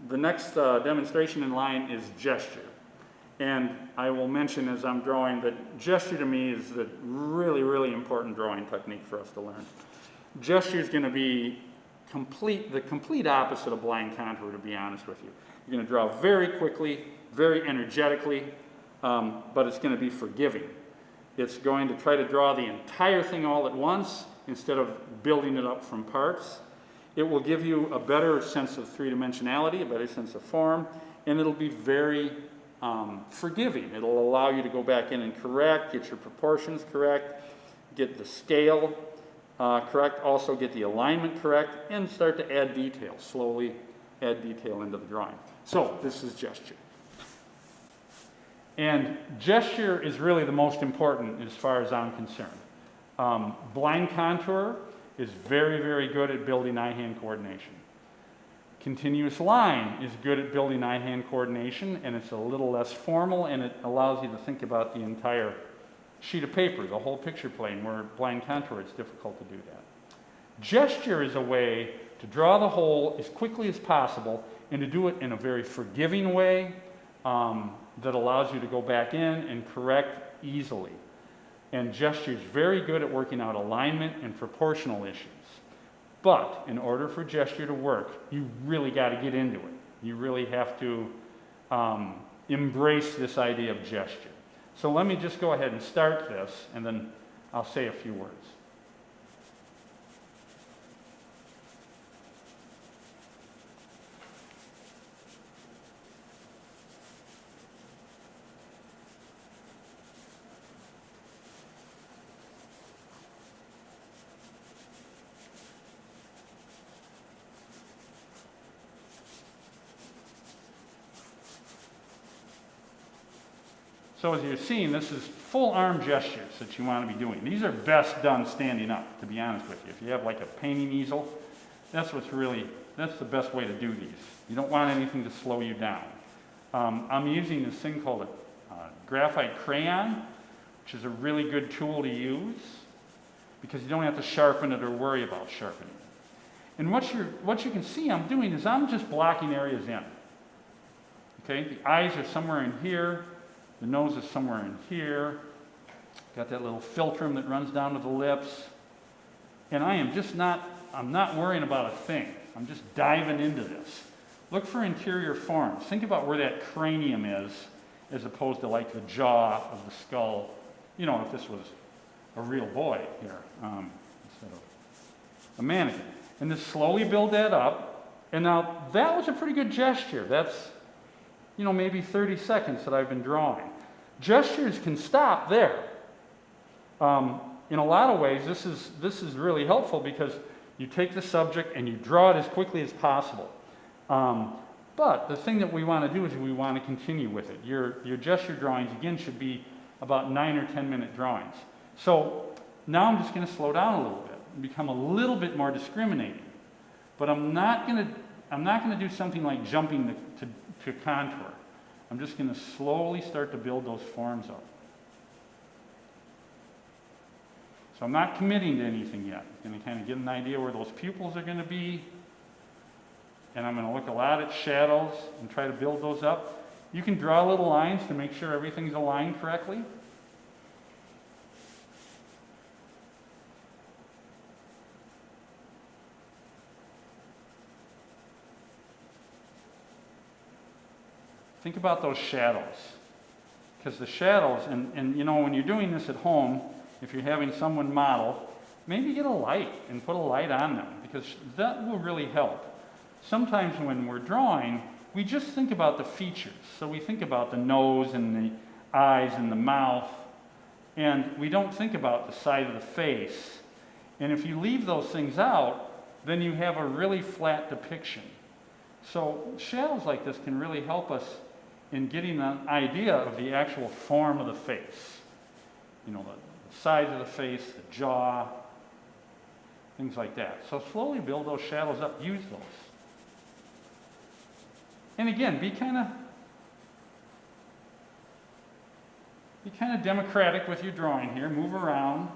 The next demonstration in line is gesture. And I will mention as I'm drawing that gesture to me is the really, really important drawing technique for us to learn. Gesture is going to be the complete opposite of blind contour, to be honest with you. You're going to draw very quickly, very energetically, but it's going to be forgiving. It's going to try to draw the entire thing all at once instead of building it up from parts. It will give you a better sense of three-dimensionality, a better sense of form, and it'll be very forgiving. It'll allow you to go back in and correct, get your proportions correct, get the scale correct, also get the alignment correct, and start to add detail, slowly add detail into the drawing. So this is gesture. And gesture is really the most important as far as I'm concerned. Blind contour is very, very good at building eye-hand coordination. Continuous line is good at building eye-hand coordination, and it's a little less formal, and it allows you to think about the entire sheet of paper, the whole picture plane, where blind contour, it's difficult to do that. Gesture is a way to draw the whole as quickly as possible and to do it in a very forgiving way that allows you to go back in and correct easily. And gesture is very good at working out alignment and proportional issues. But in order for gesture to work, you really got to get into it. You really have to embrace this idea of gesture. So let me just go ahead and start this, and then I'll say a few words. So as you're seeing, this is full arm gestures that you want to be doing. These are best done standing up, to be honest with you. If you have like a painting easel, that's the best way to do these. You don't want anything to slow you down. I'm using this thing called a Graphite Crayon, which is a really good tool to use because you don't have to sharpen it or worry about sharpening it. And what you can see I'm doing is I'm just blocking areas in. Okay, the eyes are somewhere in here. The nose is somewhere in here. Got that little philtrum that runs down to the lips. And I'm not worrying about a thing. I'm just diving into this. Look for interior forms. Think about where that cranium is as opposed to like the jaw of the skull. You know, if this was a real boy here instead of a mannequin. And just slowly build that up. And now that was a pretty good gesture. That's, maybe 30 seconds that I've been drawing. Gestures can stop there. In a lot of ways, this is really helpful because you take the subject and you draw it as quickly as possible. But the thing that we want to do is we want to continue with it. Your gesture drawings, again, should be about 9 or 10 minute drawings. So now I'm just going to slow down a little bit and become a little bit more discriminating. But I'm not going to do something like jumping to contour. I'm just going to slowly start to build those forms up. So I'm not committing to anything yet. I'm going to kind of get an idea where those pupils are going to be. And I'm going to look a lot at shadows and try to build those up. You can draw little lines to make sure everything's aligned correctly. Think about those shadows. Because the shadows, and when you're doing this at home, if you're having someone model, maybe get a light and put a light on them, because that will really help. Sometimes when we're drawing, we just think about the features. So we think about the nose and the eyes and the mouth, and we don't think about the side of the face. And if you leave those things out, then you have a really flat depiction. So shadows like this can really help us in getting an idea of the actual form of the face. The size of the face, the jaw, things like that. So slowly build those shadows up, use those. And again, be kind of democratic with your drawing here. Move around.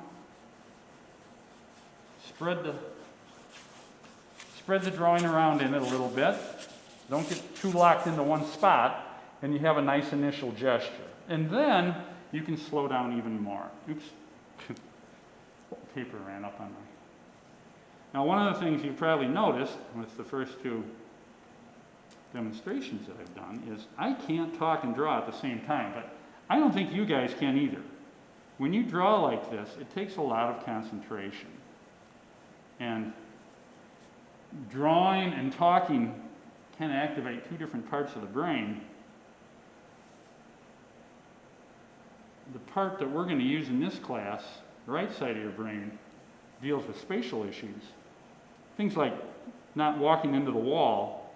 Spread the drawing around in it a little bit. Don't get too locked into one spot, and you have a nice initial gesture. And then you can slow down even more. Oops. Paper ran up on me. Now, one of the things you've probably noticed with the first two demonstrations that I've done is I can't talk and draw at the same time, but I don't think you guys can either. When you draw like this, it takes a lot of concentration. And drawing and talking can activate two different parts of the brain. The part that we're going to use in this class, the right side of your brain, deals with spatial issues. Things like not walking into the wall,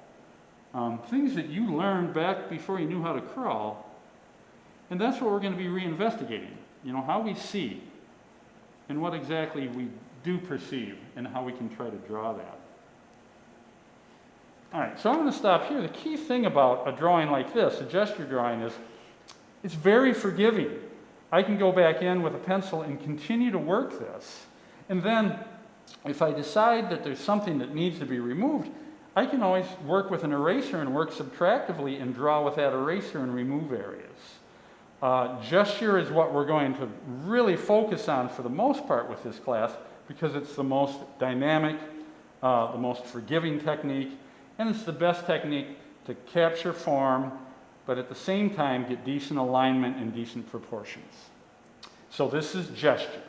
things that you learned back before you knew how to crawl. And that's what we're going to be reinvestigating. You know, how we see and what exactly we do perceive and how we can try to draw that. All right, so I'm going to stop here. The key thing about a drawing like this, a gesture drawing, is it's very forgiving. I can go back in with a pencil and continue to work this. And then if I decide that there's something that needs to be removed, I can always work with an eraser and work subtractively and draw with that eraser and remove areas. Gesture is what we're going to really focus on for the most part with this class because it's the most dynamic, the most forgiving technique, and it's the best technique to capture form, but at the same time get decent alignment and decent proportions. So this is gesture.